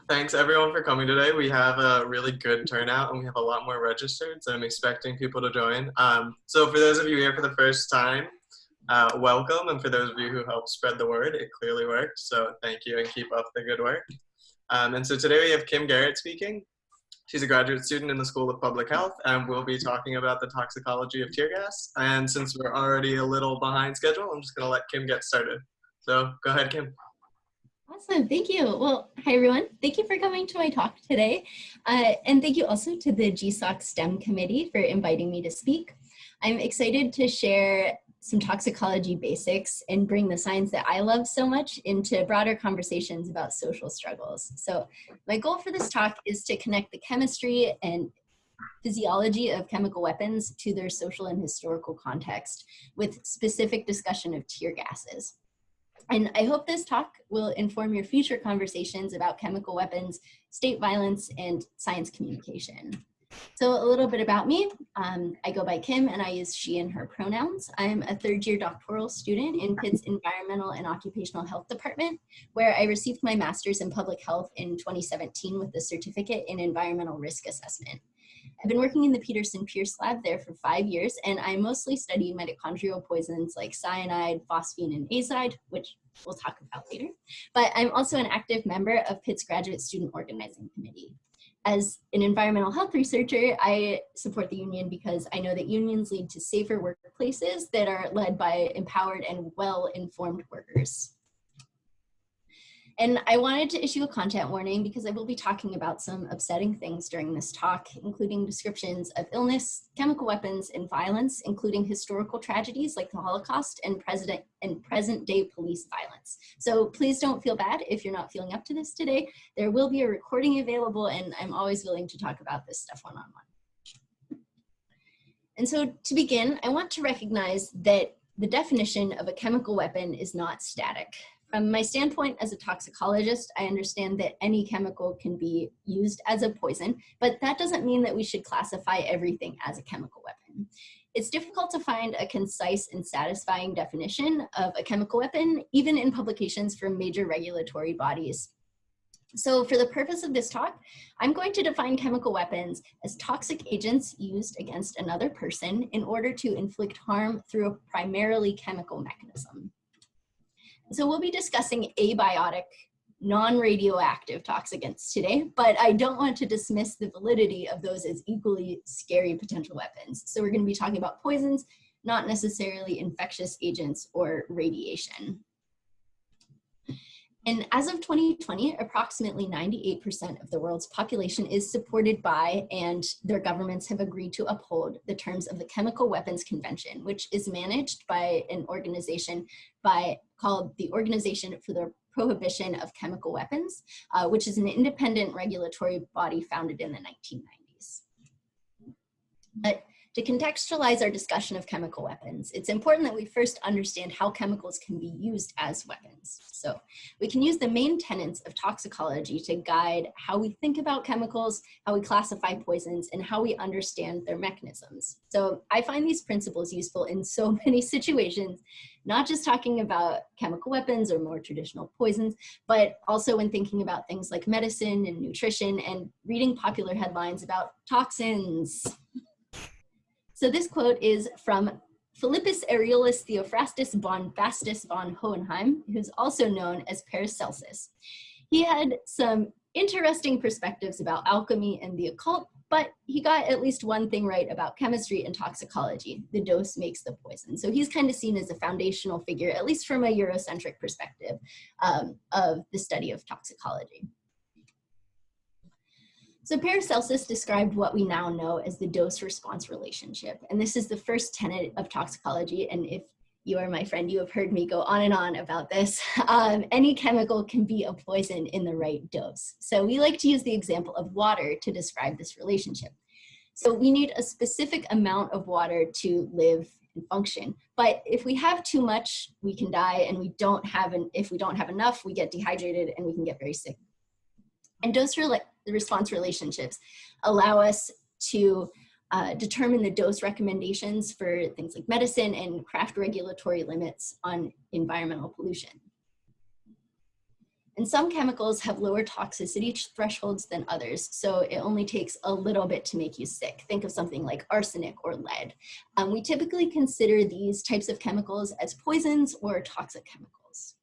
Thanks everyone for coming today. We have a really good turnout and we have a lot more registered, so I'm expecting people to join. So for those of you here for the first time, welcome, and for those of you who helped spread the word, it clearly worked, so thank you and keep up the good work. And so today we have Kim Garrett speaking. She's a graduate student in the School of Public Health, and we'll be talking about the toxicology of tear gas. And since we're already a little behind schedule, I'm just going to let Kim get started. So go ahead, Kim. Awesome, thank you. Well, hi everyone. Thank you for coming to my talk today. And thank you also to the GSOC STEM committee for inviting me to speak. I'm excited to share some toxicology basics and bring the science that I love so much into broader conversations about social struggles. So my goal for this talk is to connect the chemistry and physiology of chemical weapons to their social and historical context with specific discussion of tear gases. And I hope this talk will inform your future conversations about chemical weapons, state violence, and science communication. So a little bit about me. I go by Kim and I use she and her pronouns. I'm a third-year doctoral student in Pitt's Environmental and Occupational Health Department, where I received my master's in public health in 2017 with a certificate in environmental risk assessment. I've been working in the Peterson-Pierce lab there for 5 years, and I mostly study mitochondrial poisons like cyanide, phosphine, and azide, which we'll talk about later. But I'm also an active member of Pitt's Graduate Student Organizing Committee. As an environmental health researcher, I support the union because I know that unions lead to safer workplaces that are led by empowered and well-informed workers. And I wanted to issue a content warning because I will be talking about some upsetting things during this talk, including descriptions of illness, chemical weapons, and violence, including historical tragedies like the Holocaust and present-day police violence. So please don't feel bad if you're not feeling up to this today. There will be a recording available, and I'm always willing to talk about this stuff one-on-one. And so to begin, I want to recognize that the definition of a chemical weapon is not static. From my standpoint as a toxicologist, I understand that any chemical can be used as a poison, but that doesn't mean that we should classify everything as a chemical weapon. It's difficult to find a concise and satisfying definition of a chemical weapon, even in publications from major regulatory bodies. So for the purpose of this talk, I'm going to define chemical weapons as toxic agents used against another person in order to inflict harm through a primarily chemical mechanism. So we'll be discussing abiotic, non-radioactive toxicants today, but I don't want to dismiss the validity of those as equally scary potential weapons. So we're going to be talking about poisons, not necessarily infectious agents or radiation. And as of 2020, approximately 98% of the world's population is supported by, and their governments have agreed to uphold, the terms of the Chemical Weapons Convention, which is managed by an organization called the Organization for the Prohibition of Chemical Weapons, which is an independent regulatory body founded in the 1990s. But to contextualize our discussion of chemical weapons, it's important that we first understand how chemicals can be used as weapons. So we can use the main tenets of toxicology to guide how we think about chemicals, how we classify poisons, and how we understand their mechanisms. So I find these principles useful in so many situations, not just talking about chemical weapons or more traditional poisons, but also when thinking about things like medicine and nutrition and reading popular headlines about toxins. So this quote is from Philippus Aurelius Theophrastus Bombastus von Hohenheim, who's also known as Paracelsus. He had some interesting perspectives about alchemy and the occult, but he got at least one thing right about chemistry and toxicology: the dose makes the poison. So he's kind of seen as a foundational figure, at least from a Eurocentric perspective, of the study of toxicology. So Paracelsus described what we now know as the dose-response relationship, and this is the first tenet of toxicology, and if you are my friend, you have heard me go on and on about this. Any chemical can be a poison in the right dose. So we like to use the example of water to describe this relationship. So we need a specific amount of water to live and function, but if we have too much, we can die, and if we don't have enough, we get dehydrated and we can get very sick. And dose-response relationships allow us to determine the dose recommendations for things like medicine and craft regulatory limits on environmental pollution. And some chemicals have lower toxicity thresholds than others, so it only takes a little bit to make you sick. Think of something like arsenic or lead. We typically consider these types of chemicals as poisons or toxic chemicals.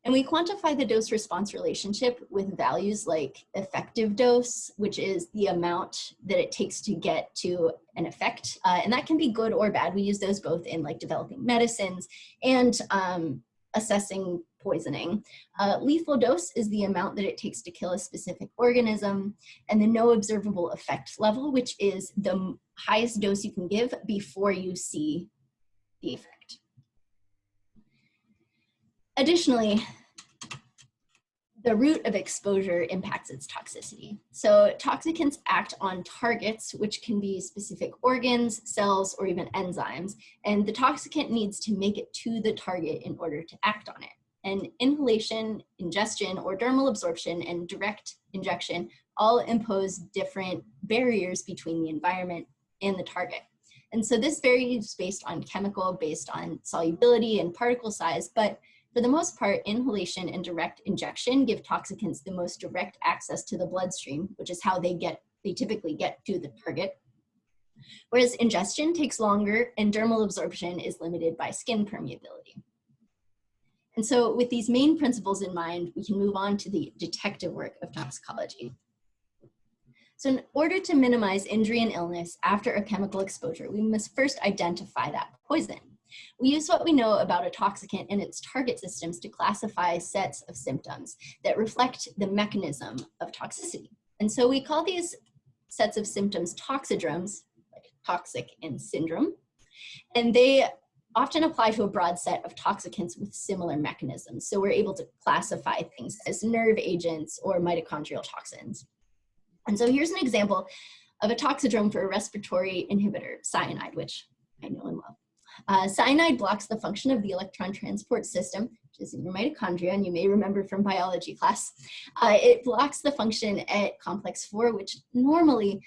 And we quantify the dose-response relationship with values like effective dose, which is the amount that it takes to get to an effect. And that can be good or bad. We use those both in like developing medicines and assessing poisoning. Lethal dose is the amount that it takes to kill a specific organism, and the no observable effect level, which is the highest dose you can give before you see the effect. Additionally, the route of exposure impacts its toxicity. So toxicants act on targets, which can be specific organs, cells, or even enzymes, and the toxicant needs to make it to the target in order to act on it. And inhalation, ingestion, or dermal absorption and direct injection all impose different barriers between the environment and the target. And so this varies based on chemical, based on solubility and particle size, but for the most part, inhalation and direct injection give toxicants the most direct access to the bloodstream, which is how they typically get to the target. Whereas ingestion takes longer and dermal absorption is limited by skin permeability. And so with these main principles in mind, we can move on to the detective work of toxicology. So in order to minimize injury and illness after a chemical exposure, we must first identify that poison. We use what we know about a toxicant and its target systems to classify sets of symptoms that reflect the mechanism of toxicity. And so we call these sets of symptoms toxidromes, like toxic and syndrome, and they often apply to a broad set of toxicants with similar mechanisms. So we're able to classify things as nerve agents or mitochondrial toxins. And so here's an example of a toxidrome for a respiratory inhibitor, cyanide, which I know and love. Cyanide blocks the function of the electron transport system, which is in your mitochondria, and you may remember from biology class. It blocks the function at complex 4, which normally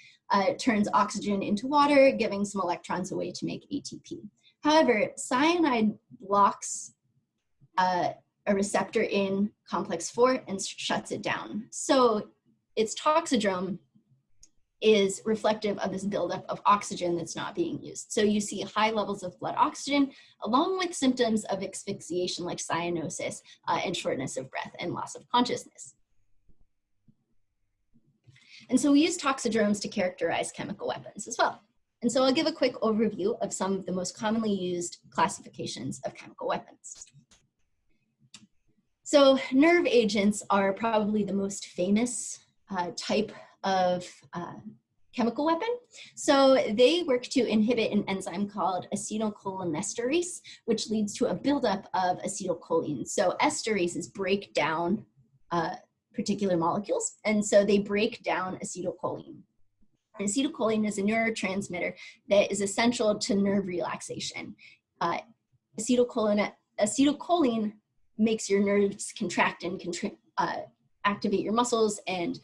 turns oxygen into water, giving some electrons away to make ATP. However, cyanide blocks a receptor in complex 4 and shuts it down. So its toxidrome is reflective of this buildup of oxygen that's not being used. So you see high levels of blood oxygen, along with symptoms of asphyxiation like cyanosis and shortness of breath and loss of consciousness. And so we use toxidromes to characterize chemical weapons as well. And so I'll give a quick overview of some of the most commonly used classifications of chemical weapons. So nerve agents are probably the most famous type of chemical weapon. So they work to inhibit an enzyme called acetylcholinesterase, which leads to a buildup of acetylcholine. So esterases break down particular molecules, and so they break down acetylcholine. And acetylcholine is a neurotransmitter that is essential to nerve relaxation. Acetylcholine makes your nerves contract and activate your muscles and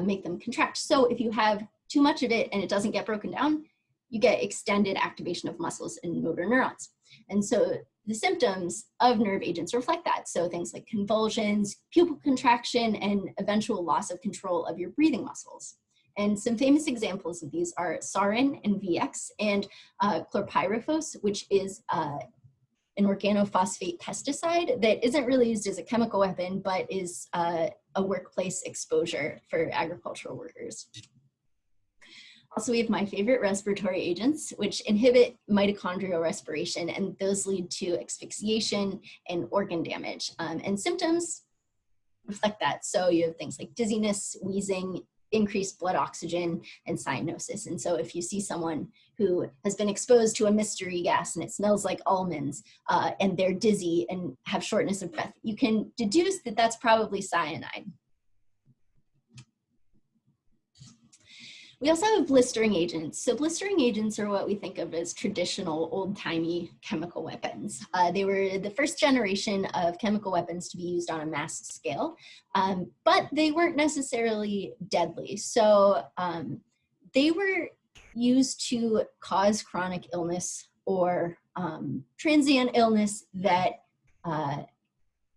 make them contract. So if you have too much of it and it doesn't get broken down, you get extended activation of muscles and motor neurons. And so the symptoms of nerve agents reflect that. So things like convulsions, pupil contraction, and eventual loss of control of your breathing muscles. And some famous examples of these are sarin and VX and chlorpyrifos, which is an organophosphate pesticide that isn't really used as a chemical weapon, but is a workplace exposure for agricultural workers. Also, we have my favorite respiratory agents, which inhibit mitochondrial respiration, and those lead to asphyxiation and organ damage. And symptoms reflect that. So you have things like dizziness, wheezing, increased blood oxygen, and cyanosis. And so if you see someone who has been exposed to a mystery gas and it smells like almonds and they're dizzy and have shortness of breath, you can deduce that that's probably cyanide. We also have blistering agents. So blistering agents are what we think of as traditional old-timey chemical weapons. They were the first generation of chemical weapons to be used on a mass scale, but they weren't necessarily deadly. So they were used to cause chronic illness or transient illness that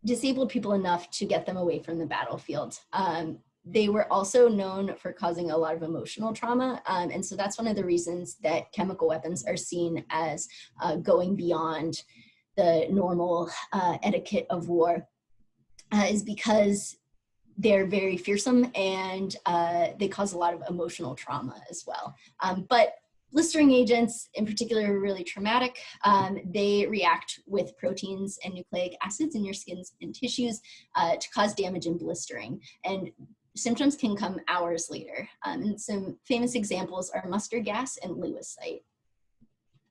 disabled people enough to get them away from the battlefield. They were also known for causing a lot of emotional trauma. And so that's one of the reasons that chemical weapons are seen as going beyond the normal etiquette of war, is because they're very fearsome and they cause a lot of emotional trauma as well. But blistering agents in particular are really traumatic. They react with proteins and nucleic acids in your skins and tissues to cause damage and blistering. And symptoms can come hours later. And some famous examples are mustard gas and lewisite.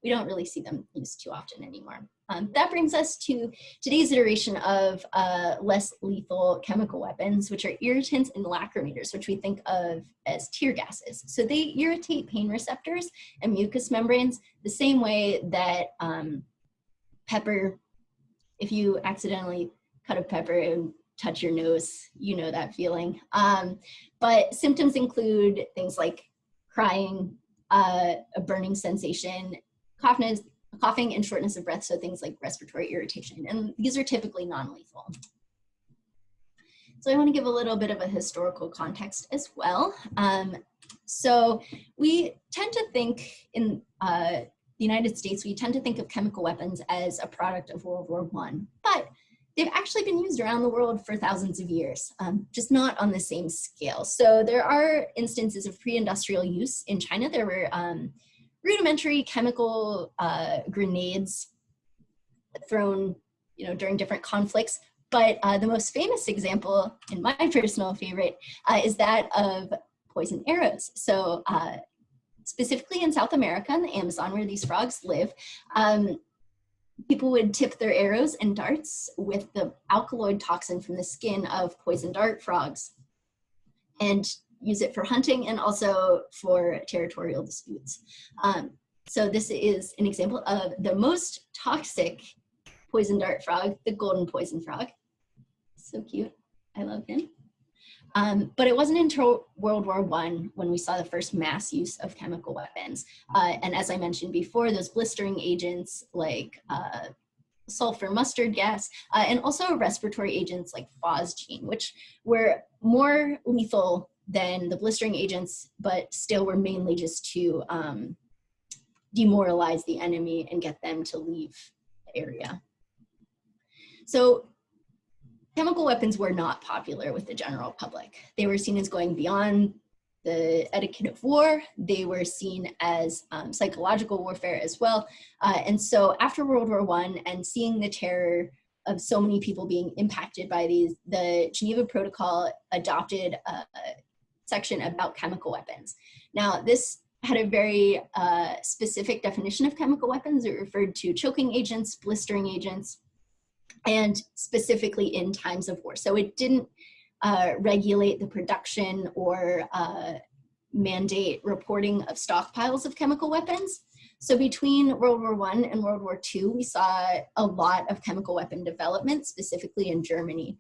We don't really see them used too often anymore. That brings us to today's iteration of less lethal chemical weapons, which are irritants and lacrimators, which we think of as tear gases. So they irritate pain receptors and mucous membranes the same way that pepper, if you accidentally cut a pepper and touch your nose, you know that feeling. But symptoms include things like crying, a burning sensation, coughing and shortness of breath, so things like respiratory irritation. And these are typically non-lethal. So I want to give a little bit of a historical context as well. So we tend to think in the United States, we tend to think of chemical weapons as a product of World War I, but they've actually been used around the world for thousands of years, just not on the same scale. So there are instances of pre-industrial use. In China, there were rudimentary chemical grenades thrown, during different conflicts. But the most famous example, and my personal favorite, is that of poison arrows. So specifically in South America, in the Amazon, where these frogs live, people would tip their arrows and darts with the alkaloid toxin from the skin of poison dart frogs and use it for hunting and also for territorial disputes. So this is an example of the most toxic poison dart frog, the golden poison frog. So cute, I love him. But it wasn't until World War I when we saw the first mass use of chemical weapons. And as I mentioned before, those blistering agents like sulfur mustard gas, and also respiratory agents like phosgene, which were more lethal than the blistering agents, but still were mainly just to demoralize the enemy and get them to leave the area. So chemical weapons were not popular with the general public. They were seen as going beyond the etiquette of war. They were seen as psychological warfare as well. And so after World War I and seeing the terror of so many people being impacted by these, the Geneva Protocol adopted a section about chemical weapons. Now, this had a very specific definition of chemical weapons. It referred to choking agents, blistering agents, and specifically in times of war. So it didn't regulate the production or mandate reporting of stockpiles of chemical weapons. So between World War I and World War II, we saw a lot of chemical weapon development, specifically in Germany.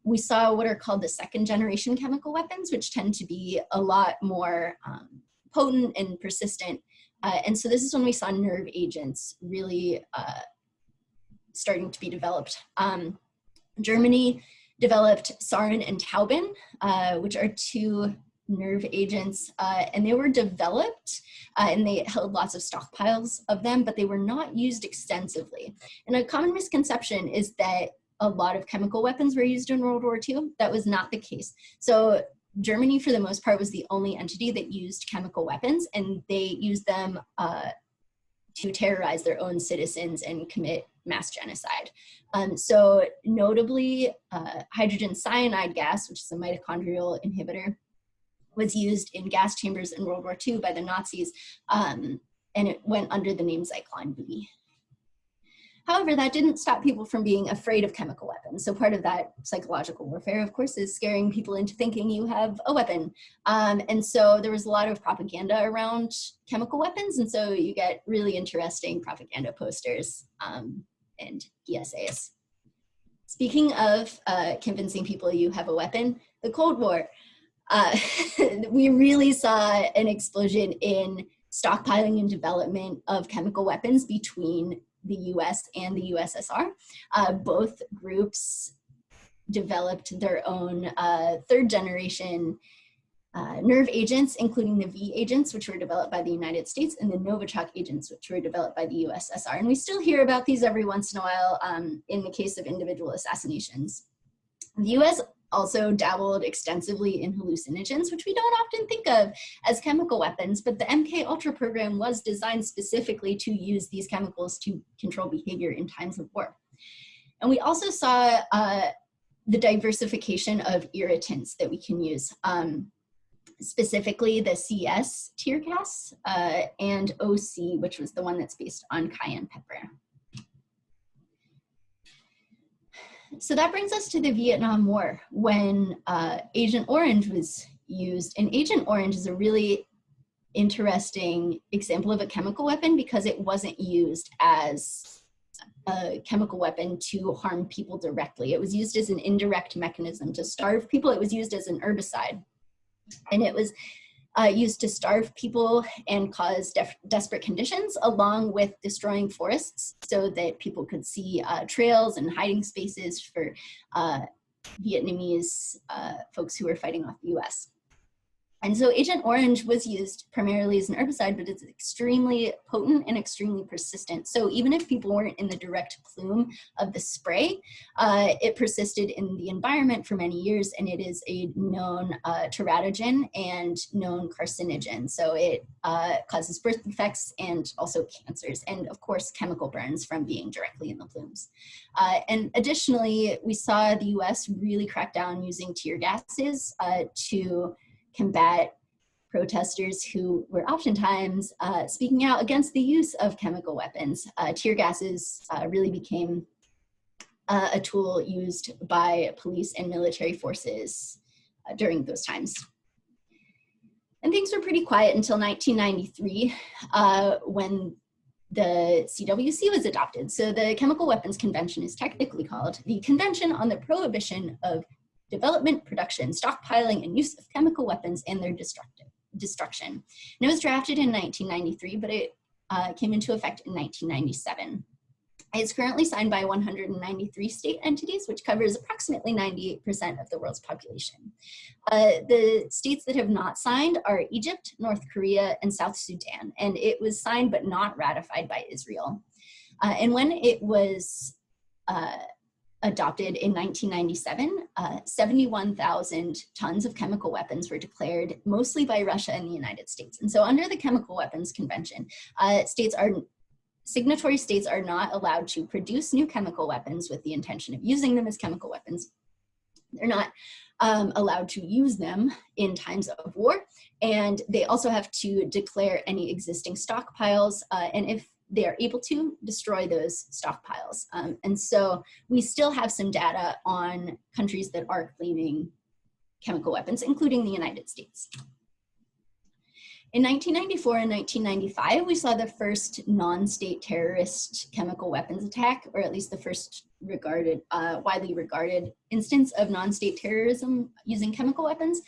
We saw what are called the second generation chemical weapons, which tend to be a lot more potent and persistent. And so this is when we saw nerve agents really starting to be developed. Germany developed sarin and taubin, which are two nerve agents, and they were developed and they held lots of stockpiles of them, but they were not used extensively. And a common misconception is that a lot of chemical weapons were used in World War II. That was not the case. So Germany, for the most part, was the only entity that used chemical weapons, and they used them to terrorize their own citizens and commit mass genocide. So notably, hydrogen cyanide gas, which is a mitochondrial inhibitor, was used in gas chambers in World War II by the Nazis, and it went under the name Zyklon B. However, that didn't stop people from being afraid of chemical weapons. So part of that psychological warfare, of course, is scaring people into thinking you have a weapon. And so there was a lot of propaganda around chemical weapons. And so you get really interesting propaganda posters and PSAs. Speaking of convincing people you have a weapon, the Cold War, we really saw an explosion in stockpiling and development of chemical weapons between the US and the USSR. Both groups developed their own third generation nerve agents, including the V agents, which were developed by the United States, and the Novichok agents, which were developed by the USSR. And we still hear about these every once in a while in the case of individual assassinations. The US also dabbled extensively in hallucinogens, which we don't often think of as chemical weapons, but the MK Ultra program was designed specifically to use these chemicals to control behavior in times of war. And we also saw the diversification of irritants that we can use. Specifically the CS tear gas and OC, which was the one that's based on cayenne pepper. So that brings us to the Vietnam War, when Agent Orange was used. And Agent Orange is a really interesting example of a chemical weapon because it wasn't used as a chemical weapon to harm people directly. It was used as an indirect mechanism to starve people. It was used as an herbicide. And it was used to starve people and cause desperate conditions, along with destroying forests so that people could see trails and hiding spaces for Vietnamese folks who were fighting off the US. And so Agent Orange was used primarily as an herbicide, but it's extremely potent and extremely persistent. So even if people weren't in the direct plume of the spray, it persisted in the environment for many years, and it is a known teratogen and known carcinogen. So it causes birth defects and also cancers, and of course, chemical burns from being directly in the plumes. And additionally, we saw the US really crack down using tear gases to combat protesters who were oftentimes speaking out against the use of chemical weapons. Tear gases really became a tool used by police and military forces during those times. And things were pretty quiet until 1993 when the CWC was adopted. So the Chemical Weapons Convention is technically called the Convention on the Prohibition of Development, Production, Stockpiling, and Use of Chemical Weapons and Their Destruction. And it was drafted in 1993, but it came into effect in 1997. It's currently signed by 193 state entities, which covers approximately 98% of the world's population. The states that have not signed are Egypt, North Korea, and South Sudan, and it was signed but not ratified by Israel. And when it was adopted in 1997, 71,000 tons of chemical weapons were declared, mostly by Russia and the United States. And so under the Chemical Weapons Convention, signatory states are not allowed to produce new chemical weapons with the intention of using them as chemical weapons. They're not allowed to use them in times of war. And they also have to declare any existing stockpiles, and if they are able to destroy those stockpiles. And so we still have some data on countries that are claiming chemical weapons, including the United States. In 1994 and 1995, we saw the first non-state terrorist chemical weapons attack, or at least the first widely regarded instance of non-state terrorism using chemical weapons.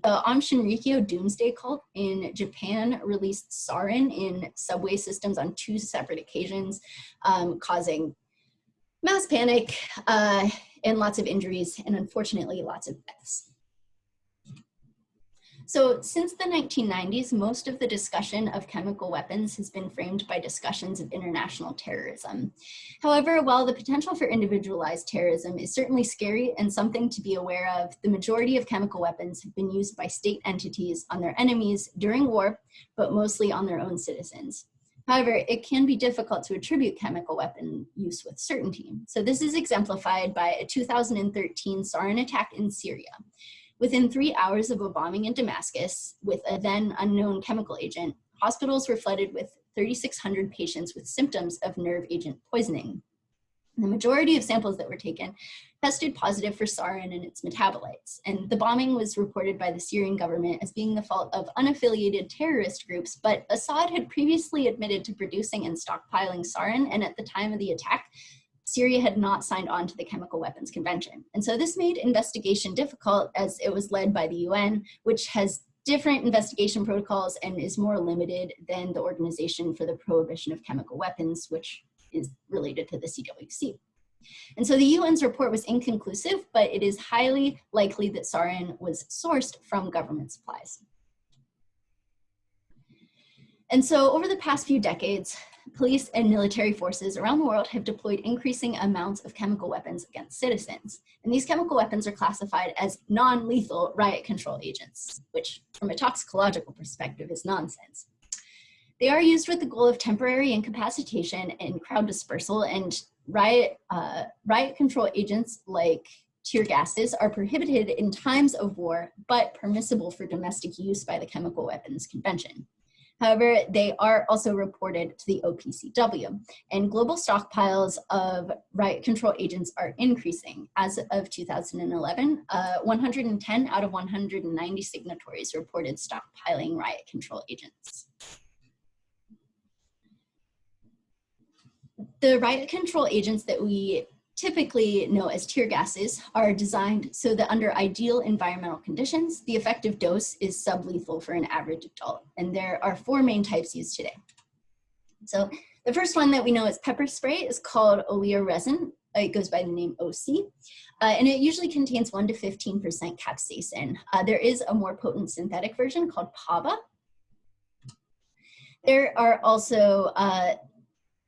The Aum Shinrikyo Doomsday Cult in Japan released sarin in subway systems on 2 separate occasions, causing mass panic and lots of injuries, and unfortunately, lots of deaths. So since the 1990s, most of the discussion of chemical weapons has been framed by discussions of international terrorism. However, while the potential for individualized terrorism is certainly scary and something to be aware of, the majority of chemical weapons have been used by state entities on their enemies during war, but mostly on their own citizens. However, it can be difficult to attribute chemical weapon use with certainty. So this is exemplified by a 2013 sarin attack in Syria. Within 3 hours of a bombing in Damascus with a then unknown chemical agent, hospitals were flooded with 3,600 patients with symptoms of nerve agent poisoning. The majority of samples that were taken tested positive for sarin and its metabolites. And the bombing was reported by the Syrian government as being the fault of unaffiliated terrorist groups, but Assad had previously admitted to producing and stockpiling sarin, and at the time of the attack, Syria had not signed on to the Chemical Weapons Convention. And so this made investigation difficult as it was led by the UN, which has different investigation protocols and is more limited than the Organization for the Prohibition of Chemical Weapons, which is related to the CWC. And so the UN's report was inconclusive, but it is highly likely that sarin was sourced from government supplies. And so over the past few decades, police and military forces around the world have deployed increasing amounts of chemical weapons against citizens. And these chemical weapons are classified as non-lethal riot control agents, which from a toxicological perspective is nonsense. They are used with the goal of temporary incapacitation and crowd dispersal, and riot control agents like tear gases are prohibited in times of war, but permissible for domestic use by the Chemical Weapons Convention. However, they are also reported to the OPCW, and global stockpiles of riot control agents are increasing. As of 2011, 110 out of 190 signatories reported stockpiling riot control agents. The riot control agents that we typically know as tear gases are designed so that under ideal environmental conditions, the effective dose is sublethal for an average adult. And there are 4 main types used today. So the first one that we know as pepper spray is called oleoresin. It goes by the name OC, and it usually contains 1 to 15% capsaicin. There is a more potent synthetic version called PABA. There are also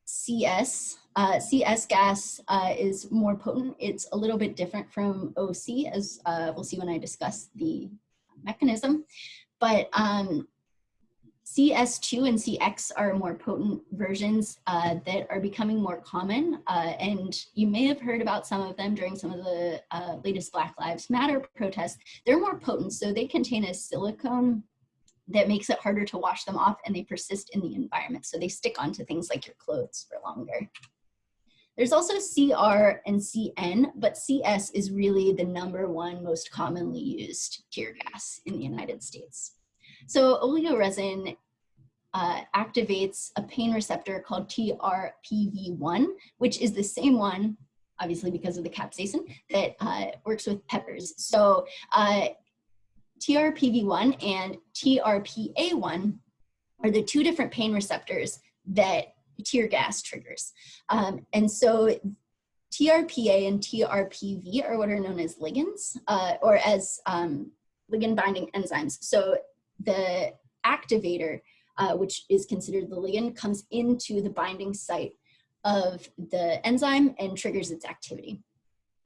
CS. CS gas is more potent. It's a little bit different from OC, as we'll see when I discuss the mechanism. But CS2 and CX are more potent versions that are becoming more common. And you may have heard about some of them during some of the latest Black Lives Matter protests. They're more potent, so they contain a silicone that makes it harder to wash them off, and they persist in the environment. So they stick onto things like your clothes for longer. There's also CR and CN, but CS is really the #1 most commonly used tear gas in the United States. So oleoresin activates a pain receptor called TRPV1, which is the same one, obviously because of the capsaicin, that works with peppers. So TRPV1 and TRPA1 are the 2 different pain receptors that tear gas triggers. And so TRPA and TRPV are what are known as ligands, or as ligand binding enzymes. So the activator, which is considered the ligand, comes into the binding site of the enzyme and triggers its activity.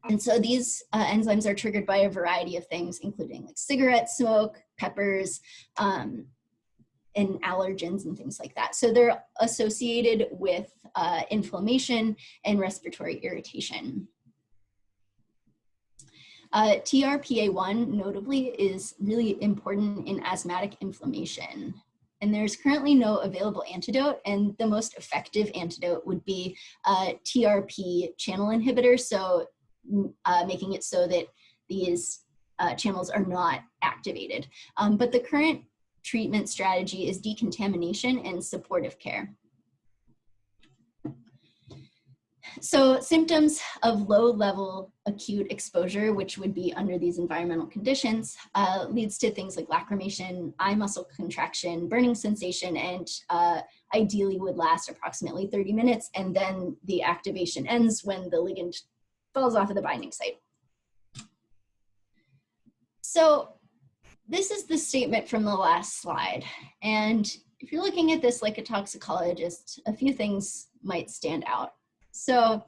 And so these enzymes are triggered by a variety of things, including like cigarette smoke, peppers, and allergens and things like that. So they're associated with inflammation and respiratory irritation. TRPA1, notably, is really important in asthmatic inflammation. And there's currently no available antidote, and the most effective antidote would be TRP channel inhibitor, so making it so that these channels are not activated. But the current treatment strategy is decontamination and supportive care. So symptoms of low-level acute exposure, which would be under these environmental conditions, leads to things like lacrimation, eye muscle contraction, burning sensation, and ideally would last approximately 30 minutes, and then the activation ends when the ligand falls off of the binding site. So this is the statement from the last slide. And if you're looking at this like a toxicologist, a few things might stand out. So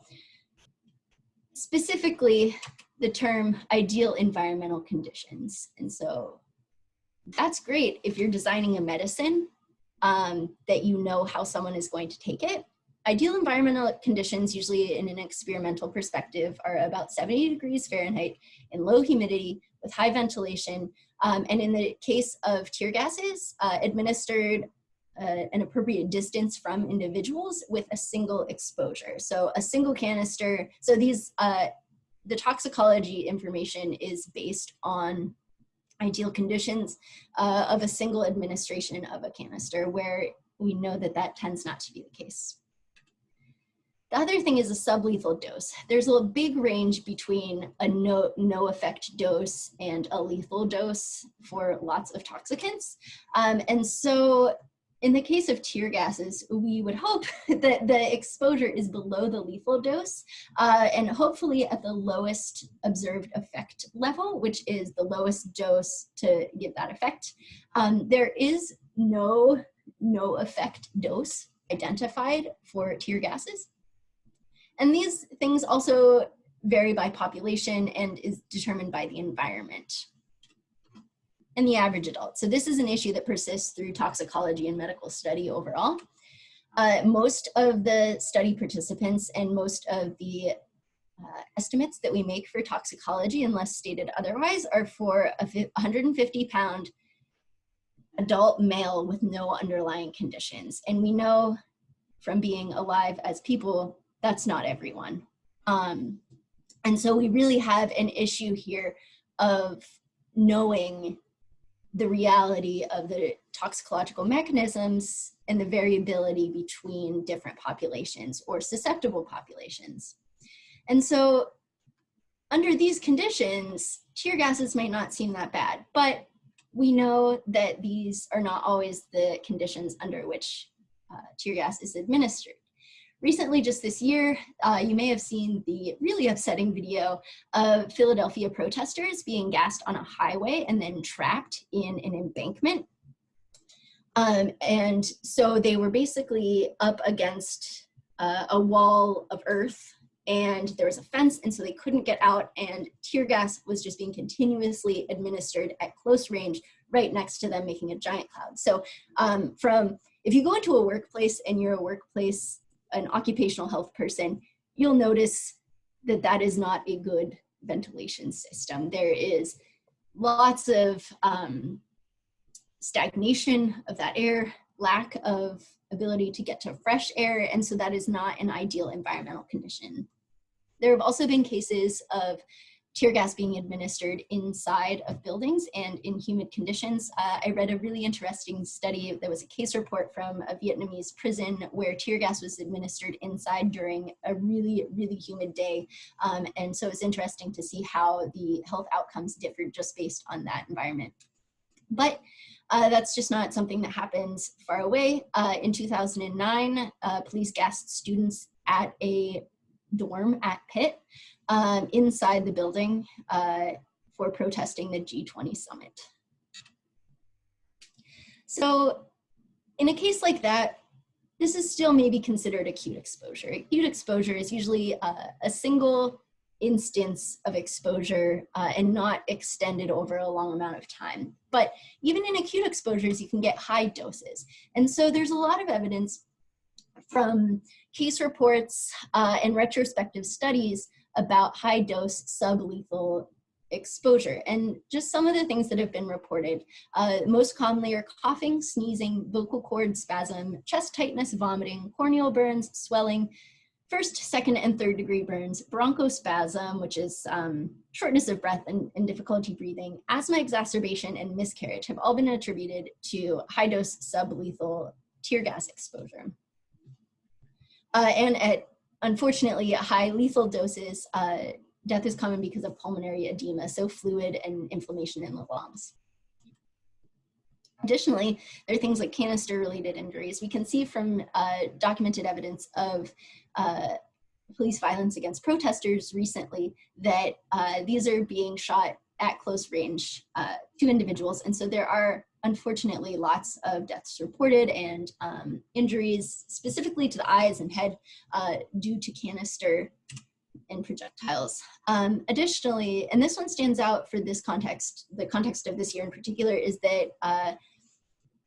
specifically the term ideal environmental conditions. And so that's great if you're designing a medicine that you know how someone is going to take it. Ideal environmental conditions, usually in an experimental perspective, are about 70 degrees Fahrenheit in low humidity with high ventilation. And in the case of tear gases, administered an appropriate distance from individuals with a single exposure. So a single canister, so these, the toxicology information is based on ideal conditions of a single administration of a canister, where we know that that tends not to be the case. The other thing is a sublethal dose. There's a big range between a no effect dose and a lethal dose for lots of toxicants. And so in the case of tear gases, we would hope that the exposure is below the lethal dose and hopefully at the lowest observed effect level, which is the lowest dose to give that effect. There is no effect dose identified for tear gases. And these things also vary by population and is determined by the environment and the average adult. So this is an issue that persists through toxicology and medical study overall. Most of the study participants and most of the estimates that we make for toxicology, unless stated otherwise, are for a 150-pound adult male with no underlying conditions. And we know from being alive as people, that's not everyone. And so we really have an issue here of knowing the reality of the toxicological mechanisms and the variability between different populations or susceptible populations. And so under these conditions, tear gases might not seem that bad, but we know that these are not always the conditions under which tear gas is administered. Recently, just this year, you may have seen the really upsetting video of Philadelphia protesters being gassed on a highway and then trapped in an embankment. And so they were basically up against a wall of earth and there was a fence, and so they couldn't get out, and tear gas was just being continuously administered at close range right next to them, making a giant cloud. So if you go into a workplace and you're an occupational health person, you'll notice that that is not a good ventilation system. There is lots of stagnation of that air, lack of ability to get to fresh air, and so that is not an ideal environmental condition. There have also been cases of tear gas being administered inside of buildings and in humid conditions. I read a really interesting study. There was a case report from a Vietnamese prison where tear gas was administered inside during a really, really humid day. And so it's interesting to see how the health outcomes differed just based on that environment. But that's just not something that happens far away. In 2009, police gassed students at a dorm at Pitt inside the building for protesting the G20 summit. So in a case like that, this is still maybe considered acute exposure. Acute exposure is usually a single instance of exposure and not extended over a long amount of time. But even in acute exposures, you can get high doses. And so there's a lot of evidence from case reports and retrospective studies about high dose sublethal exposure. And just some of the things that have been reported, most commonly are coughing, sneezing, vocal cord spasm, chest tightness, vomiting, corneal burns, swelling, first, second, and third degree burns, bronchospasm, which is shortness of breath and difficulty breathing, asthma exacerbation, and miscarriage have all been attributed to high dose sublethal tear gas exposure. And at, unfortunately, at high lethal doses, death is common because of pulmonary edema, so fluid and inflammation in the lungs. Additionally, there are things like canister-related injuries. We can see from documented evidence of police violence against protesters recently that these are being shot at close range to individuals. And so there are, unfortunately, lots of deaths reported and injuries specifically to the eyes and head due to canister and projectiles. Additionally, and this one stands out for this context, the context of this year in particular, is that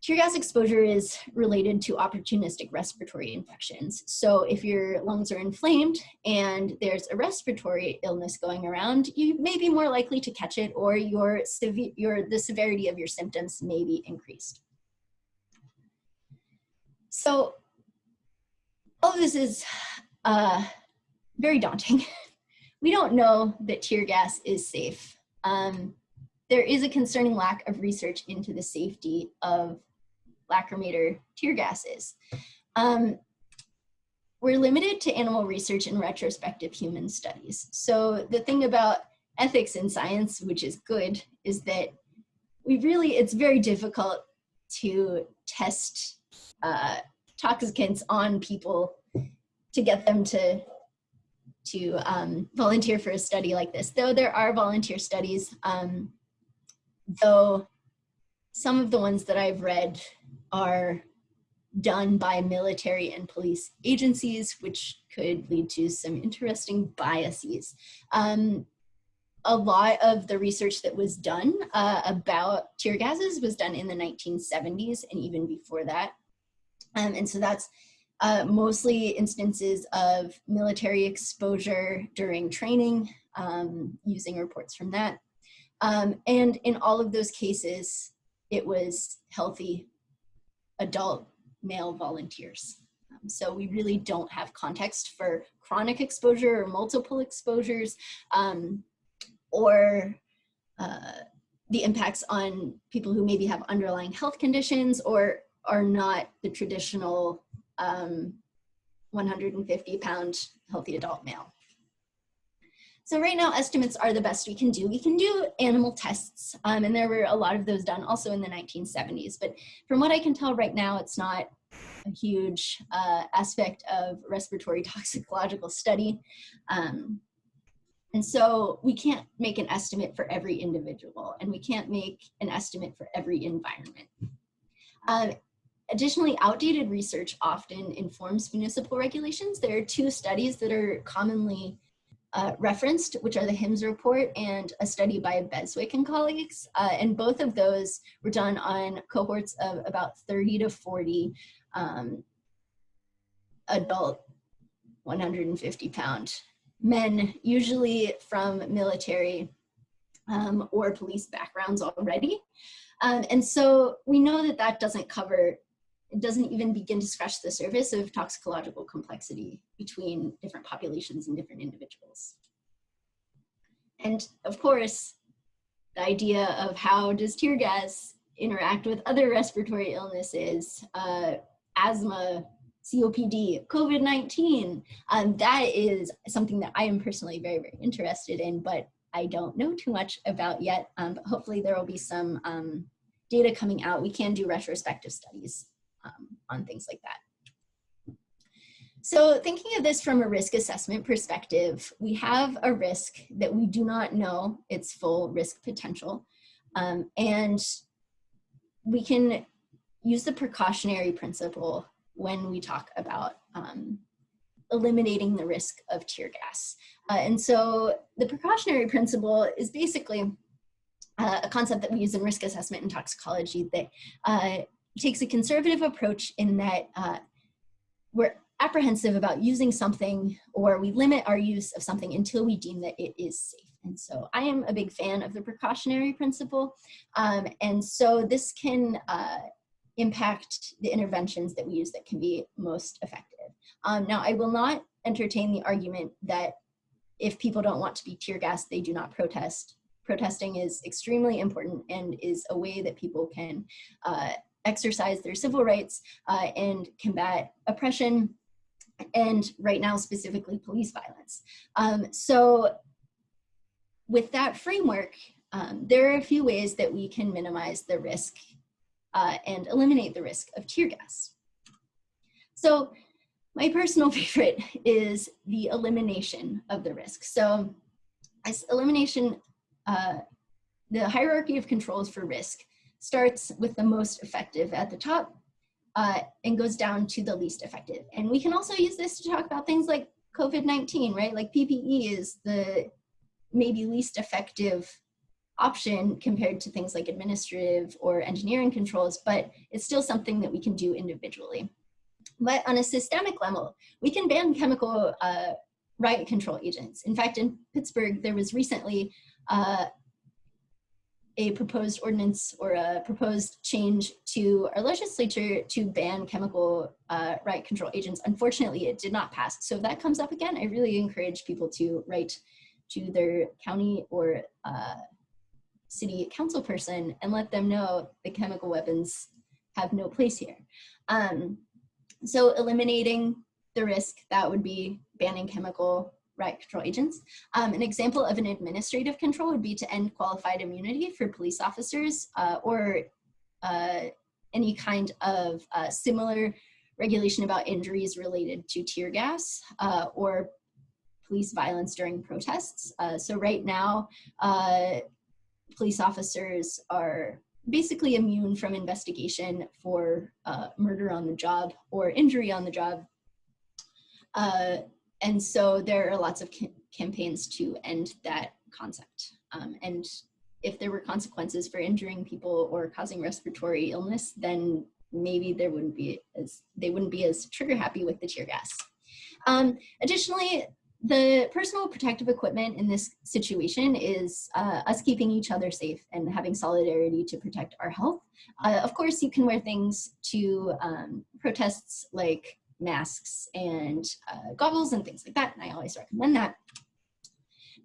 tear gas exposure is related to opportunistic respiratory infections. So if your lungs are inflamed and there's a respiratory illness going around, you may be more likely to catch it, or the severity of your symptoms may be increased. So all of this is very daunting. We don't know that tear gas is safe. There is a concerning lack of research into the safety of lacrimator tear gases. we're limited to animal research and retrospective human studies. So the thing about ethics in science, which is good, is that it's very difficult to test toxicants on people to get them to volunteer for a study like this. Though there are volunteer studies, though some of the ones that I've read are done by military and police agencies, which could lead to some interesting biases. A lot of the research that was done about tear gases was done in the 1970s and even before that. And so that's mostly instances of military exposure during training, using reports from that. And in all of those cases, it was healthy adult male volunteers. So we really don't have context for chronic exposure or multiple exposures, or the impacts on people who maybe have underlying health conditions or are not the traditional 150-pound healthy adult male. So right now, estimates are the best we can do. We can do animal tests, and there were a lot of those done also in the 1970s. But from what I can tell right now, it's not a huge aspect of respiratory toxicological study. And so we can't make an estimate for every individual, and we can't make an estimate for every environment. Additionally, outdated research often informs municipal regulations. There are two studies that are commonly referenced, which are the HIMSS report and a study by Beswick and colleagues. And both of those were done on cohorts of about 30 to 40 adult 150-pound men, usually from military or police backgrounds already. And so we know that that doesn't cover, it doesn't even begin to scratch the surface of toxicological complexity between different populations and different individuals. And of course, the idea of how does tear gas interact with other respiratory illnesses, asthma, COPD, COVID-19, that is something that I am personally very, very interested in, but I don't know too much about yet. But hopefully there will be some data coming out. We can do retrospective studies on things like that. So thinking of this from a risk assessment perspective, we have a risk that we do not know its full risk potential. And we can use the precautionary principle when we talk about eliminating the risk of tear gas. And so the precautionary principle is basically a concept that we use in risk assessment and toxicology that takes a conservative approach in that we're apprehensive about using something, or we limit our use of something until we deem that it is safe. And so I am a big fan of the precautionary principle. And so this can impact the interventions that we use that can be most effective. Now, I will not entertain the argument that if people don't want to be tear gassed, they do not protest. Protesting is extremely important and is a way that people can exercise their civil rights and combat oppression, and right now specifically police violence. So with that framework, there are a few ways that we can minimize the risk and eliminate the risk of tear gas. So my personal favorite is the elimination of the risk. So as elimination, the hierarchy of controls for risk starts with the most effective at the top and goes down to the least effective. And we can also use this to talk about things like COVID-19, right? Like PPE is the maybe least effective option compared to things like administrative or engineering controls, but it's still something that we can do individually. But on a systemic level, we can ban chemical riot control agents. In fact, in Pittsburgh, there was recently a proposed ordinance or a proposed change to our legislature to ban chemical riot control agents. Unfortunately, it did not pass. So if that comes up again, I really encourage people to write to their county or city council person and let them know the chemical weapons have no place here. So eliminating the risk, that would be banning chemical riot control agents. An example of an administrative control would be to end qualified immunity for police officers or any kind of similar regulation about injuries related to tear gas or police violence during protests. So right now, police officers are basically immune from investigation for murder on the job or injury on the job. And so there are lots of campaigns to end that concept. And if there were consequences for injuring people or causing respiratory illness, then maybe they wouldn't be as trigger happy with the tear gas. Additionally, the personal protective equipment in this situation is us keeping each other safe and having solidarity to protect our health. Of course, you can wear things to protests like masks and goggles and things like that, and I always recommend that.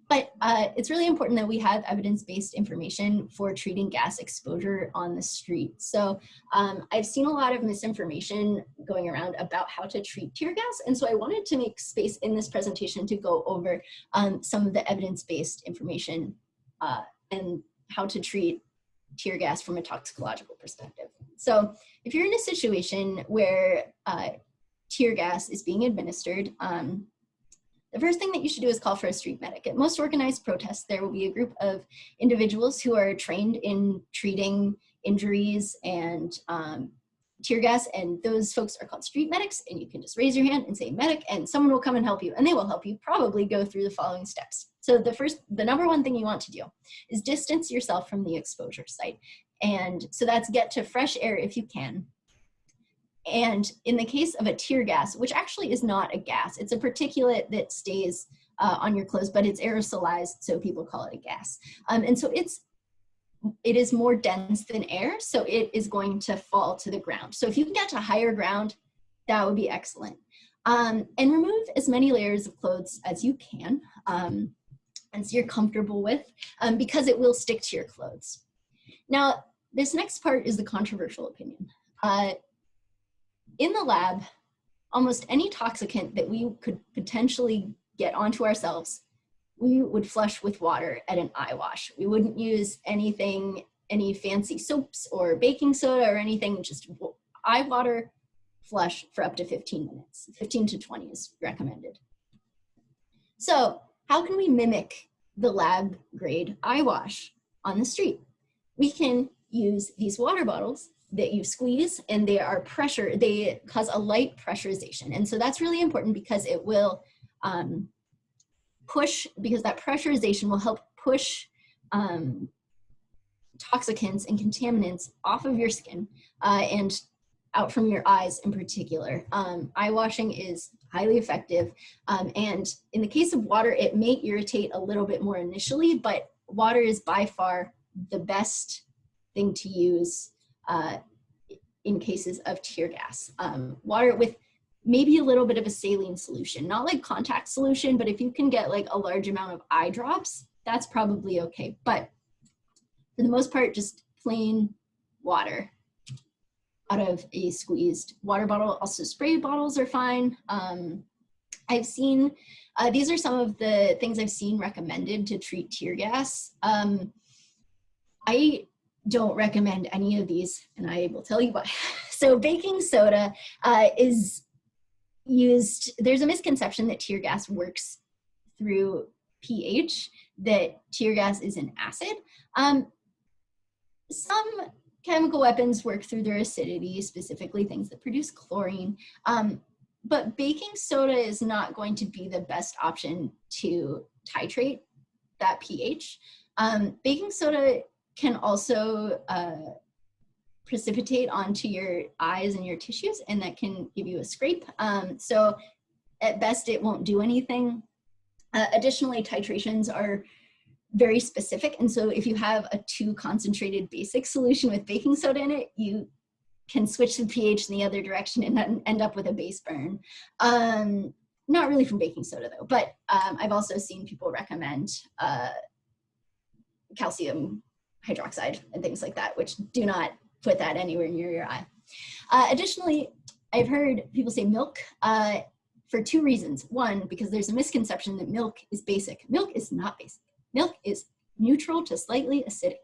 But it's really important that we have evidence-based information for treating gas exposure on the street. So I've seen a lot of misinformation going around about how to treat tear gas. And so I wanted to make space in this presentation to go over some of the evidence-based information and how to treat tear gas from a toxicological perspective. So if you're in a situation where tear gas is being administered, the first thing that you should do is call for a street medic. At most organized protests, there will be a group of individuals who are trained in treating injuries and tear gas, and those folks are called street medics, and you can just raise your hand and say medic, and someone will come and help you, and they will help you probably go through the following steps. So the number one thing you want to do is distance yourself from the exposure site. And so that's get to fresh air if you can. And in the case of a tear gas, which actually is not a gas, it's a particulate that stays on your clothes, but it's aerosolized, so people call it a gas. And so it is more dense than air, so it is going to fall to the ground. So if you can get to higher ground, that would be excellent. And remove as many layers of clothes as you can, and so you're comfortable with, because it will stick to your clothes. Now, this next part is the controversial opinion. In the lab, almost any toxicant that we could potentially get onto ourselves, we would flush with water at an eye wash. We wouldn't use any fancy soaps or baking soda or anything, just eye water, flush for up to 15 minutes. 15 to 20 is recommended. So how can we mimic the lab grade eye wash on the street? We can use these water bottles that you squeeze, and they cause a light pressurization. And so that's really important because it will because that pressurization will help push toxicants and contaminants off of your skin and out from your eyes in particular. Eye washing is highly effective. And in the case of water, it may irritate a little bit more initially, but water is by far the best thing to use in cases of tear gas. Water with maybe a little bit of a saline solution, not like contact solution, but if you can get like a large amount of eye drops, that's probably okay. But for the most part, just plain water out of a squeezed water bottle. Also spray bottles are fine. I've seen, these are some of the things I've seen recommended to treat tear gas. I don't recommend any of these, and I will tell you why. So baking soda is used, there's a misconception that tear gas works through pH, that tear gas is an acid. Some chemical weapons work through their acidity, specifically things that produce chlorine, but baking soda is not going to be the best option to titrate that pH. Baking soda can also precipitate onto your eyes and your tissues, and that can give you a scrape. So at best, it won't do anything. Additionally, titrations are very specific, and so if you have a too concentrated basic solution with baking soda in it, you can switch the pH in the other direction and end up with a base burn. Not really from baking soda though, but I've also seen people recommend calcium hydroxide and things like that, which do not put that anywhere near your eye. Additionally, I've heard people say milk. for two reasons. One, because there's a misconception that milk is basic. Milk is not basic. Milk is neutral to slightly acidic.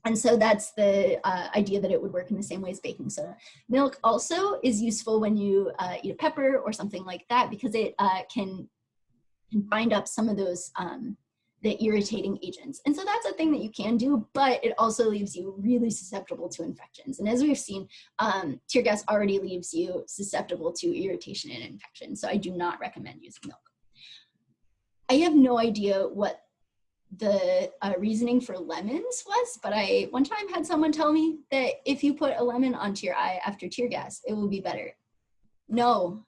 And so that's the idea that it would work in the same way as baking soda. Milk also is useful when you eat a pepper or something like that, because it can bind up some of those the irritating agents. And so that's a thing that you can do, but it also leaves you really susceptible to infections. And as we've seen, tear gas already leaves you susceptible to irritation and infection. So I do not recommend using milk. I have no idea what the reasoning for lemons was, but I one time had someone tell me that if you put a lemon onto your eye after tear gas, it will be better. No,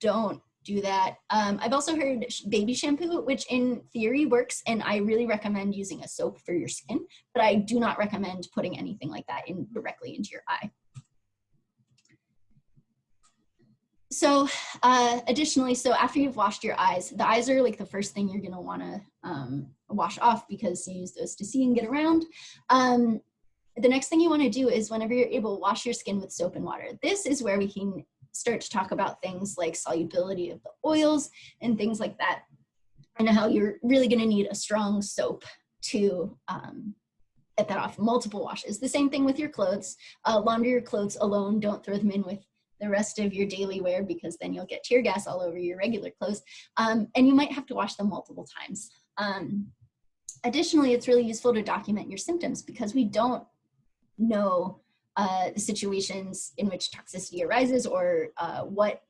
don't do that. I've also heard baby shampoo, which in theory works, and I really recommend using a soap for your skin, but I do not recommend putting anything like that directly into your eye. So additionally, so after you've washed your eyes, the eyes are like the first thing you're gonna wanna wash off because you use those to see and get around. The next thing you wanna do is whenever you're able, wash your skin with soap and water. This is where we can start to talk about things like solubility of the oils and things like that, and how you're really gonna need a strong soap to get that off. Multiple washes. The same thing with your clothes. Launder your clothes alone. Don't throw them in with the rest of your daily wear, because then you'll get tear gas all over your regular clothes. And you might have to wash them multiple times. Additionally, it's really useful to document your symptoms, because we don't know the situations in which toxicity arises, or what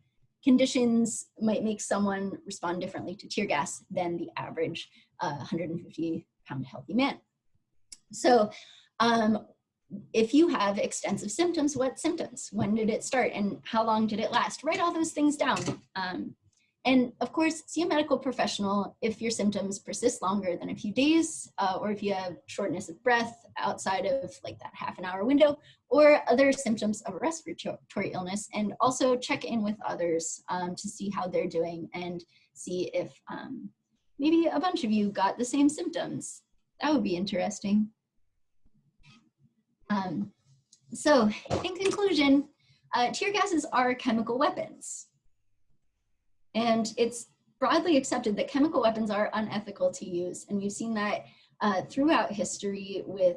conditions might make someone respond differently to tear gas than the average 150-pound healthy man. So if you have extensive symptoms, what symptoms? When did it start and how long did it last? Write all those things down. And of course, see a medical professional if your symptoms persist longer than a few days, or if you have shortness of breath outside of like that half-an-hour window, or other symptoms of a respiratory illness. And also check in with others to see how they're doing, and see if maybe a bunch of you got the same symptoms. That would be interesting. So in conclusion, tear gases are chemical weapons. And it's broadly accepted that chemical weapons are unethical to use. And we've seen that throughout history with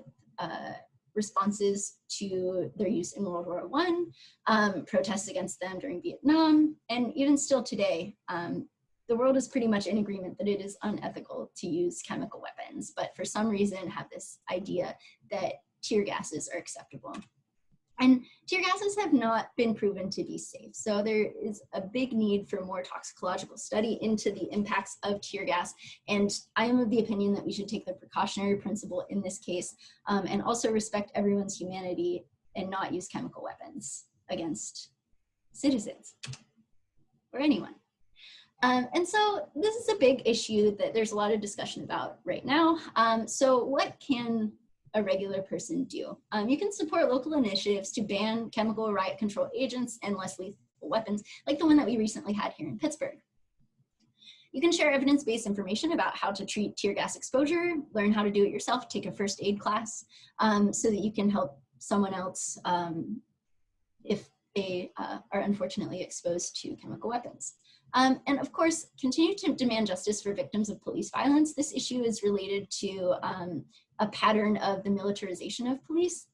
responses to their use in World War I, protests against them during Vietnam, and even still today. The world is pretty much in agreement that it is unethical to use chemical weapons, but for some reason have this idea that tear gases are acceptable. And tear gases have not been proven to be safe. So there is a big need for more toxicological study into the impacts of tear gas. And I am of the opinion that we should take the precautionary principle in this case, and also respect everyone's humanity and not use chemical weapons against citizens or anyone. And so this is a big issue that there's a lot of discussion about right now. So what can a regular person do? You can support local initiatives to ban chemical riot control agents and less lethal weapons, like the one that we recently had here in Pittsburgh. You can share evidence-based information about how to treat tear gas exposure, learn how to do it yourself, take a first aid class, so that you can help someone else if they are unfortunately exposed to chemical weapons. And of course, continue to demand justice for victims of police violence. This issue is related to a pattern of the militarization of police.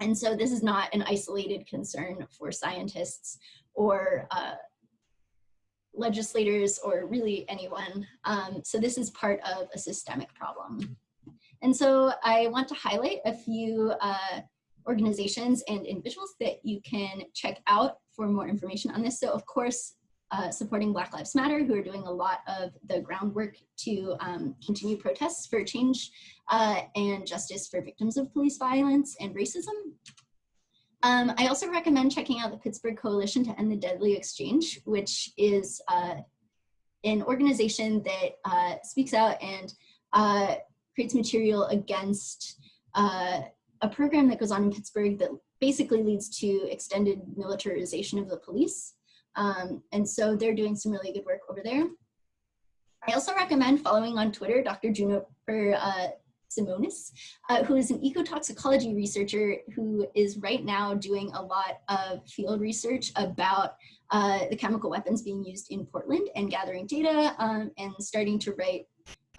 And so this is not an isolated concern for scientists or legislators or really anyone. So this is part of a systemic problem. And so I want to highlight a few organizations and individuals that you can check out for more information on this. So of course, supporting Black Lives Matter, who are doing a lot of the groundwork to continue protests for change and justice for victims of police violence and racism. I also recommend checking out the Pittsburgh Coalition to End the Deadly Exchange, which is an organization that speaks out and creates material against a program that goes on in Pittsburgh that basically leads to extended militarization of the police. And so they're doing some really good work over there. I also recommend following on Twitter Dr. Juniper Simonis, who is an ecotoxicology researcher who is right now doing a lot of field research about the chemical weapons being used in Portland and gathering data and starting to write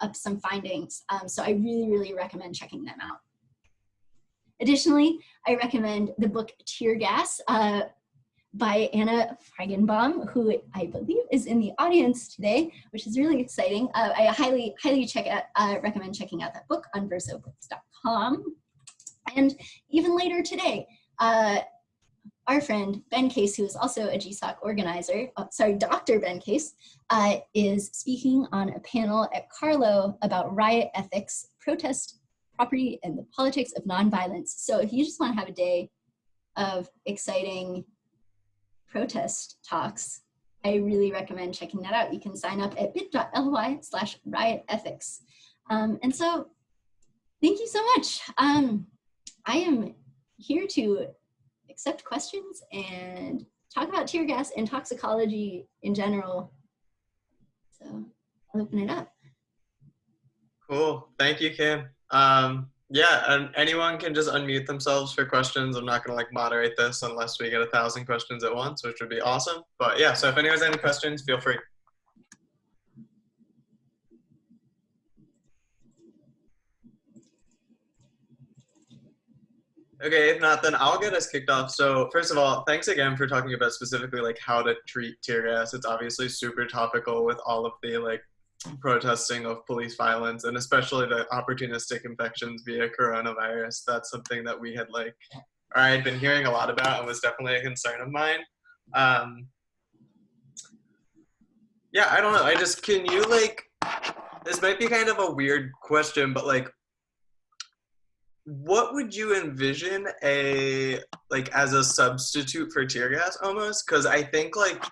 up some findings. So I really, really recommend checking them out. Additionally, I recommend the book Tear Gas by Anna Feigenbaum, who I believe is in the audience today, which is really exciting. I highly recommend checking out that book on versobooks.com. And even later today, our friend Ben Case, who is also a GSOC organizer, Dr. Ben Case, is speaking on a panel at Carlo about riot ethics, protest, property, and the politics of nonviolence. So if you just want to have a day of exciting protest talks, I really recommend checking that out. You can sign up at bit.ly/riotethics. And so thank you so much. I am here to accept questions and talk about tear gas and toxicology in general. So I'll open it up. Cool. Thank you, Kim. Yeah, and anyone can just unmute themselves for questions. I'm not going to like moderate this unless we get 1,000 questions at once, which would be awesome. But yeah, so if anyone has any questions, feel free. Okay, if not, then I'll get us kicked off. So first of all, thanks again for talking about specifically like how to treat tear gas. It's obviously super topical with all of the like protesting of police violence and especially the opportunistic infections via coronavirus. That's something that we had like, or I had been hearing a lot about and was definitely a concern of mine. Yeah, I don't know. Can you like, this might be kind of a weird question, but like, what would you envision as a substitute for tear gas almost? Because I think like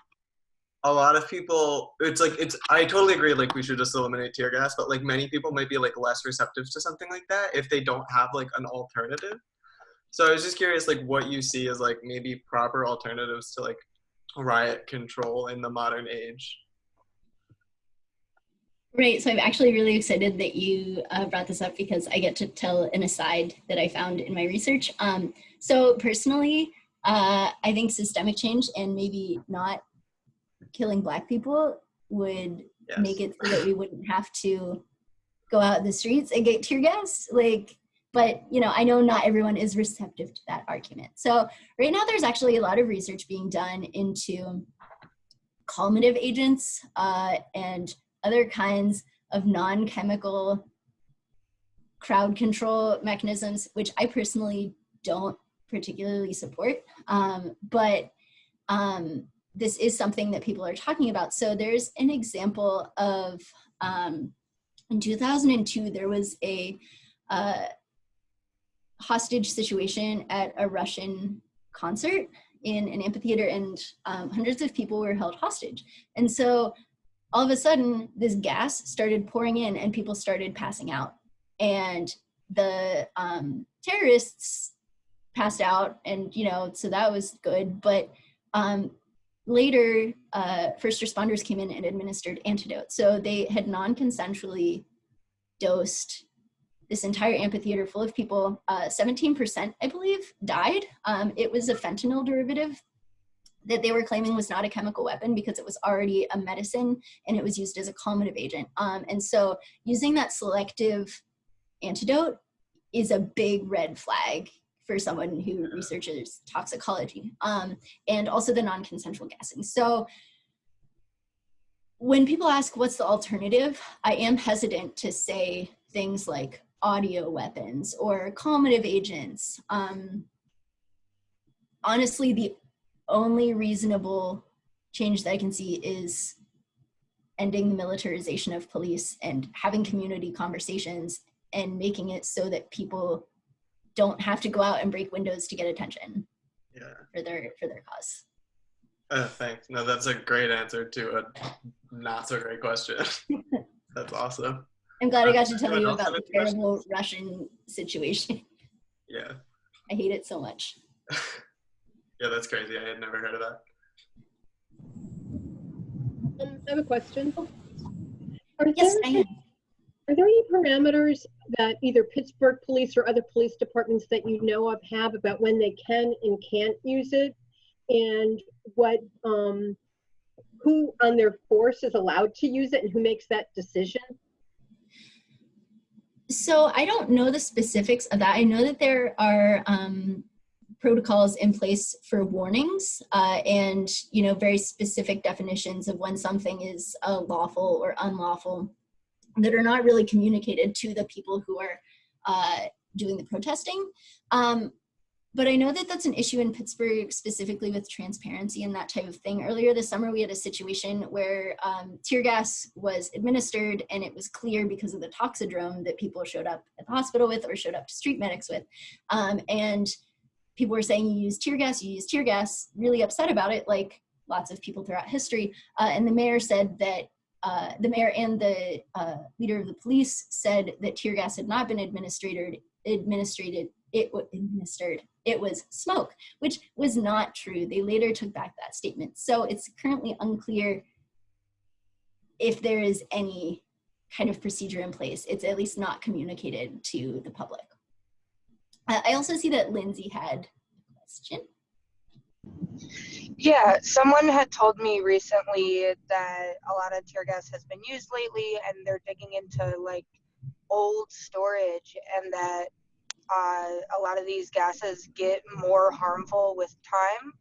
a lot of people, I totally agree, like we should just eliminate tear gas, but like many people might be like less receptive to something like that if they don't have like an alternative. So I was just curious like what you see as like maybe proper alternatives to like riot control in the modern age. Right, so I'm actually really excited that you brought this up because I get to tell an aside that I found in my research. So personally, I think systemic change and maybe not killing Black people would make it so that we wouldn't have to go out in the streets and get tear gas. But you know, I know not everyone is receptive to that argument. So right now there's actually a lot of research being done into calmative agents and other kinds of non-chemical crowd control mechanisms, which I personally don't particularly support. But this is something that people are talking about. So there's an example of, in 2002, there was a hostage situation at a Russian concert in an amphitheater, and hundreds of people were held hostage. And so all of a sudden, this gas started pouring in and people started passing out. And the terrorists passed out, and you know, so that was good. But later, first responders came in and administered antidote. So they had non-consensually dosed this entire amphitheater full of people. 17%, I believe, died. It was a fentanyl derivative that they were claiming was not a chemical weapon because it was already a medicine and it was used as a calmative agent. And so using that selective antidote is a big red flag for someone who researches toxicology, and also the non-consensual gassing. So when people ask what's the alternative, I am hesitant to say things like audio weapons or calmative agents. Honestly, the only reasonable change that I can see is ending the militarization of police and having community conversations and making it so that people don't have to go out and break windows to get attention for their cause. Thanks. No, that's a great answer to a not so great question. That's awesome. I'm glad I got to tell you about the terrible Russian situation. Yeah. I hate it so much. Yeah, that's crazy. I had never heard of that. I have a question. Yes, Diane. Are there any parameters that either Pittsburgh police or other police departments that you know of have about when they can and can't use it? and what who on their force is allowed to use it and who makes that decision? So I don't know the specifics of that. I know that there are protocols in place for warnings and very specific definitions of when something is lawful or unlawful that are not really communicated to the people who are doing the protesting. But I know that that's an issue in Pittsburgh, specifically with transparency and that type of thing. Earlier this summer, we had a situation where tear gas was administered, and it was clear because of the toxidrome that people showed up at the hospital with or showed up to street medics with. And people were saying, you use tear gas, really upset about it, like lots of people throughout history. And the mayor said that the mayor and the leader of the police said that tear gas had not been administered. It was smoke, which was not true. They later took back that statement. So it's currently unclear if there is any kind of procedure in place. It's at least not communicated to the public. I also see that Lindsay had a question. Yeah, someone had told me recently that a lot of tear gas has been used lately, and they're digging into like old storage, and that a lot of these gases get more harmful with time.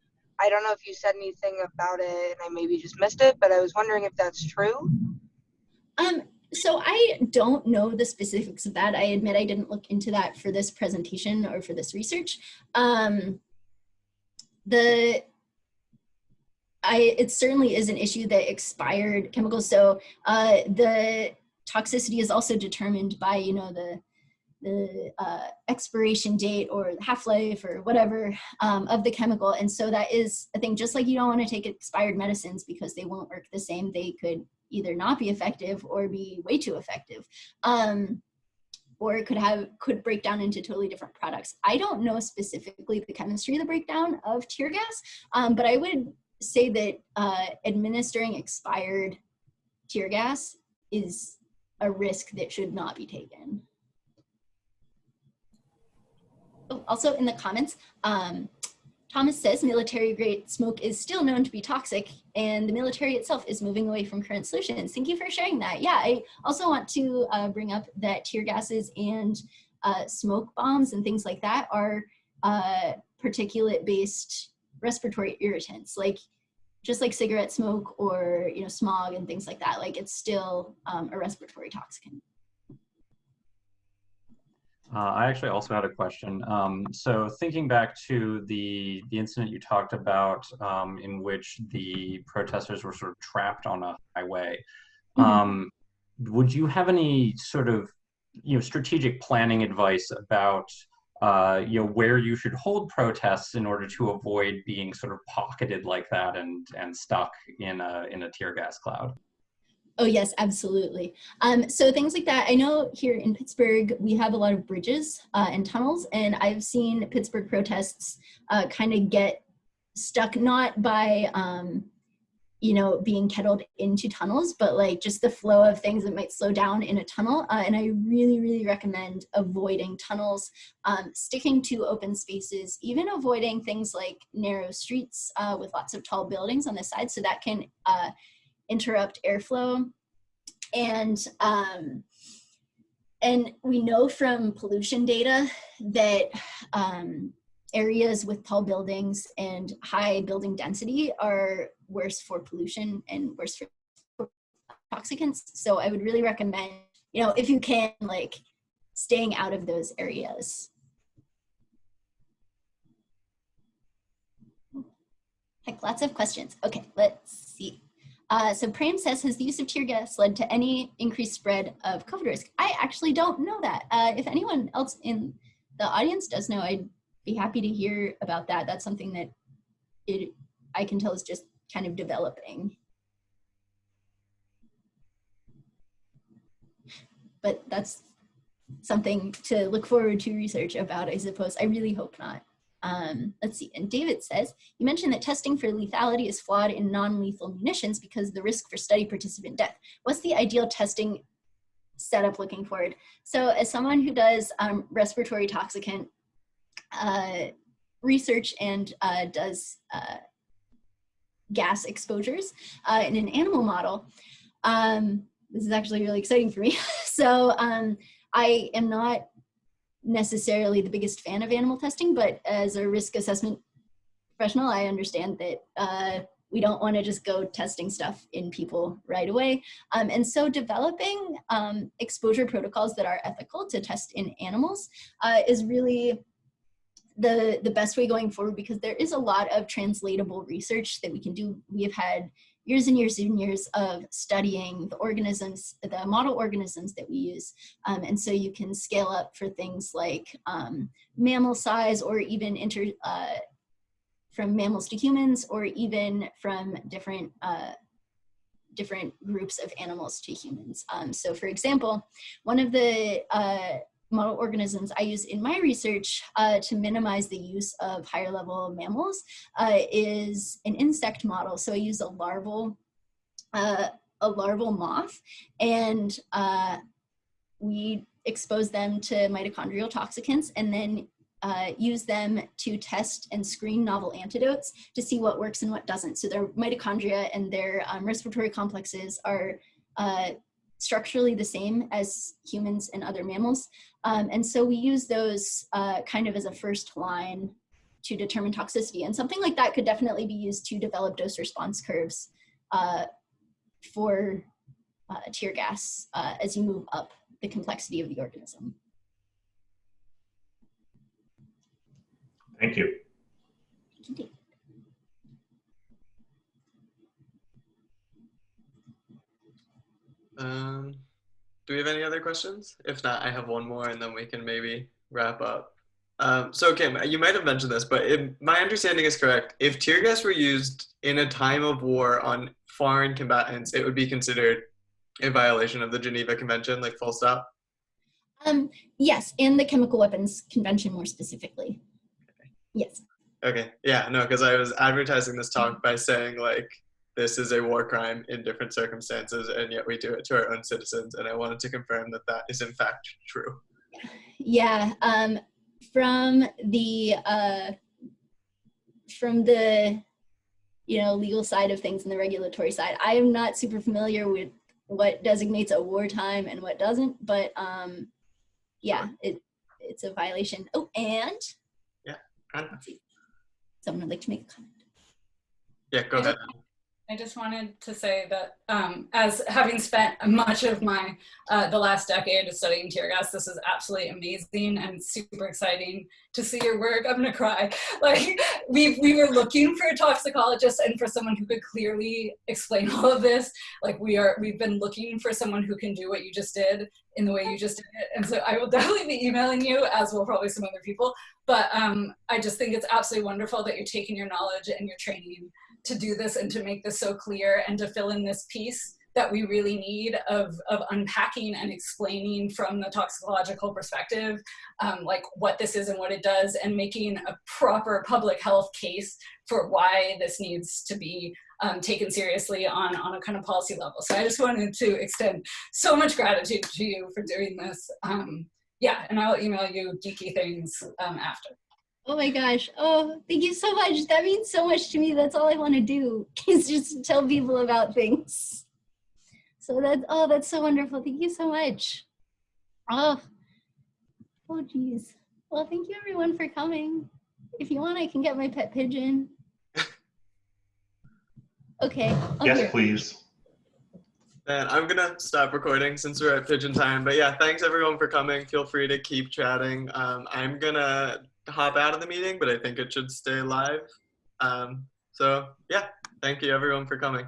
I don't know if you said anything about it and I maybe just missed it, but I was wondering if that's true. So I don't know the specifics of that. I admit I didn't look into that for this presentation or for this research. It certainly is an issue that expired chemicals. So the toxicity is also determined by, the expiration date or half-life or whatever of the chemical. And so that is a thing, just like you don't want to take expired medicines because they won't work the same. They could either not be effective or be way too effective. Or it could break down into totally different products. I don't know specifically the chemistry of the breakdown of tear gas, but I would say that administering expired tear gas is a risk that should not be taken. Oh, also in the comments, Thomas says military-grade smoke is still known to be toxic, and the military itself is moving away from current solutions. Thank you for sharing that. Yeah, I also want to bring up that tear gases and smoke bombs and things like that are particulate-based respiratory irritants, just like cigarette smoke or smog and things like that. Like, it's still a respiratory toxicant. I actually also had a question. So thinking back to the incident you talked about in which the protesters were sort of trapped on a highway, would you have any sort of strategic planning advice about where you should hold protests in order to avoid being sort of pocketed like that and stuck in a tear gas cloud? Oh yes, absolutely. So things like that, I know here in Pittsburgh, we have a lot of bridges and tunnels, and I've seen Pittsburgh protests kind of get stuck, not by, being kettled into tunnels, but like just the flow of things that might slow down in a tunnel. And I really, really recommend avoiding tunnels, sticking to open spaces, even avoiding things like narrow streets with lots of tall buildings on the side, so that can interrupt airflow. And we know from pollution data that areas with tall buildings and high building density are worse for pollution and worse for toxicants. So I would really recommend, if you can, staying out of those areas. Heck, lots of questions. Okay, let's see. So Prem says, has the use of tear gas led to any increased spread of COVID risk? I actually don't know that. If anyone else in the audience does know, I'd be happy to hear about that. That's something that I can tell is just kind of developing. But that's something to look forward to research about, I suppose. I really hope not. Let's see, and David says, you mentioned that testing for lethality is flawed in non-lethal munitions because of the risk for study participant death. What's the ideal testing setup looking forward? So as someone who does respiratory toxicant research and does gas exposures in an animal model. This is actually really exciting for me. So I am not necessarily the biggest fan of animal testing, but as a risk assessment professional, I understand that we don't want to just go testing stuff in people right away. And so developing exposure protocols that are ethical to test in animals is really the best way going forward, because there is a lot of translatable research that we can do. We have had years and years and years of studying the organisms, the model organisms that we use. And so you can scale up for things like mammal size, or even from mammals to humans, or even from different groups of animals to humans. So for example, one of the model organisms I use in my research to minimize the use of higher level mammals is an insect model. So I use a larval moth, and we expose them to mitochondrial toxicants, and then use them to test and screen novel antidotes to see what works and what doesn't. So their mitochondria and their respiratory complexes are structurally the same as humans and other mammals. And so we use those kind of as a first line to determine toxicity. And something like that could definitely be used to develop dose response curves for tear gas as you move up the complexity of the organism. Thank you. Indeed. Do we have any other questions? If not, I have one more, and then we can maybe wrap up. So Kim, you might have mentioned this, but if my understanding is correct, if tear gas were used in a time of war on foreign combatants, it would be considered a violation of the Geneva Convention, like full stop? Yes, and the Chemical Weapons Convention more specifically. Okay. Yes. Okay, yeah, no, because I was advertising this talk by saying, like, this is a war crime in different circumstances, and yet we do it to our own citizens, and I wanted to confirm that that is in fact true. Yeah, from the legal side of things and the regulatory side, I am not super familiar with what designates a wartime and what doesn't, but yeah, it's a violation. Oh, and yeah, let's see. Someone would like to make a comment. Yeah, go ahead. I just wanted to say that as having spent much of my the last decade studying tear gas, this is absolutely amazing and super exciting to see your work. I'm gonna cry. Like we were looking for a toxicologist and for someone who could clearly explain all of this. Like we've been looking for someone who can do what you just did in the way you just did it. And so I will definitely be emailing you, as will probably some other people. But I just think it's absolutely wonderful that you're taking your knowledge and your training to do this and to make this so clear and to fill in this piece that we really need of unpacking and explaining from the toxicological perspective, like what this is and what it does, and making a proper public health case for why this needs to be taken seriously on a kind of policy level. So I just wanted to extend so much gratitude to you for doing this. Yeah, and I'll email you geeky things after. Oh my gosh. Oh, thank you so much. That means so much to me. That's all I want to do is just tell people about things. So that's so wonderful. Thank you so much. Oh geez. Well, thank you everyone for coming. If you want, I can get my pet pigeon. Okay. Yes, please. And I'm gonna stop recording since we're at pigeon time. But yeah, thanks everyone for coming. Feel free to keep chatting. I'm gonna hop out of the meeting, but I think it should stay live. So yeah, thank you everyone for coming.